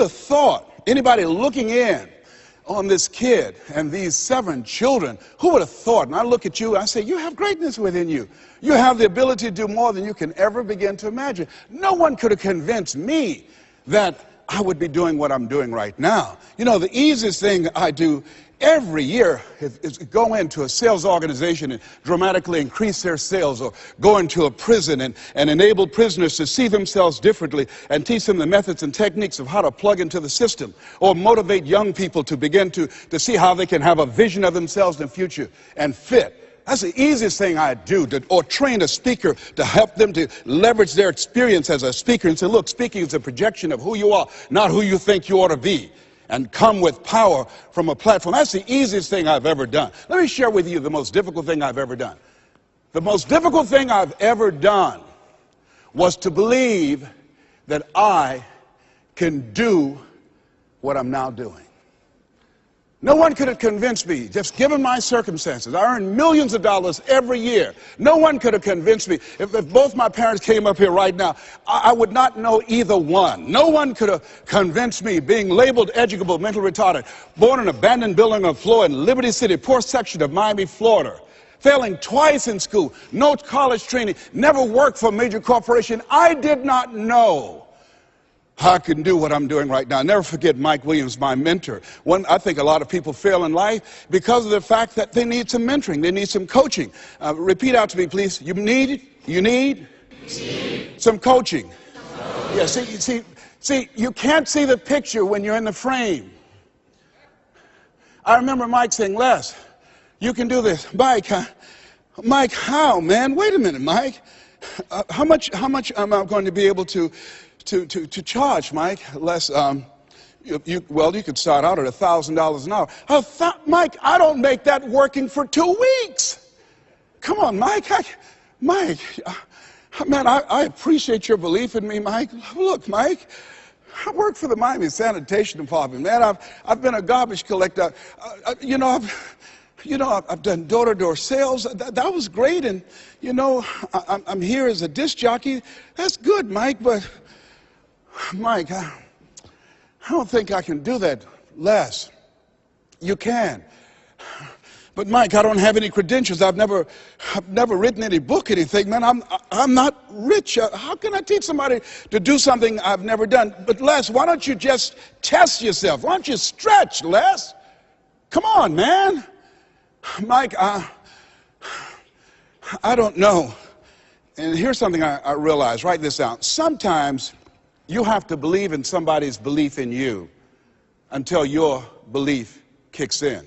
would have thought, anybody looking in on this kid and these 7 children, who would have thought? And I look at you, I say, you have greatness within you. You have the ability to do more than you can ever begin to imagine. No one could have convinced me that I would be doing what I'm doing right now. You know, the easiest thing I do every year is go into a sales organization and dramatically increase their sales, or go into a prison and enable prisoners to see themselves differently and teach them the methods and techniques of how to plug into the system, or motivate young people to begin to see how they can have a vision of themselves in the future and fit. That's the easiest thing I do, or train a speaker to help them to leverage their experience as a speaker and say, look, speaking is a projection of who you are, not who you think you ought to be, and come with power from a platform. That's the easiest thing I've ever done. Let me share with you the most difficult thing I've ever done. The most difficult thing I've ever done was to believe that I can do what I'm now doing. No one could have convinced me, just given my circumstances. I earn millions of dollars every year. No one could have convinced me. If both my parents came up here right now, I would not know either one. No one could have convinced me, being labeled educable, mental retarded, born in an abandoned building on the floor in Liberty City, poor section of Miami, Florida, failing twice in school, no college training, never worked for a major corporation. I did not know I can do what I'm doing right now. I'll never forget Mike Williams, my mentor. I think a lot of people fail in life because of the fact that they need some mentoring. They need some coaching. Repeat out to me, please. You need some coaching. Yeah, see, you can't see the picture when you're in the frame. I remember Mike saying, Les, you can do this. Mike, Mike, how, man? Wait a minute, Mike. How much am I going to be able to charge, Mike? Les, well, you could start out at $1,000 an hour. Mike, I don't make that working for 2 weeks. Come on, Mike. Mike, man, I appreciate your belief in me, Mike. Look, Mike, I work for the Miami Sanitation Department, man. I've been a garbage collector. I've done door-to-door sales. That was great, and I'm here as a disc jockey. That's good, Mike, but Mike, I don't think I can do that. Les, you can. But Mike, I don't have any credentials. I've never written any book, anything. Man, I'm not rich. How can I teach somebody to do something I've never done? But Les, why don't you just test yourself? Why don't you stretch, Les? Come on, man. Mike, I don't know. And here's something I realized. Write this down. Sometimes you have to believe in somebody's belief in you until your belief kicks in.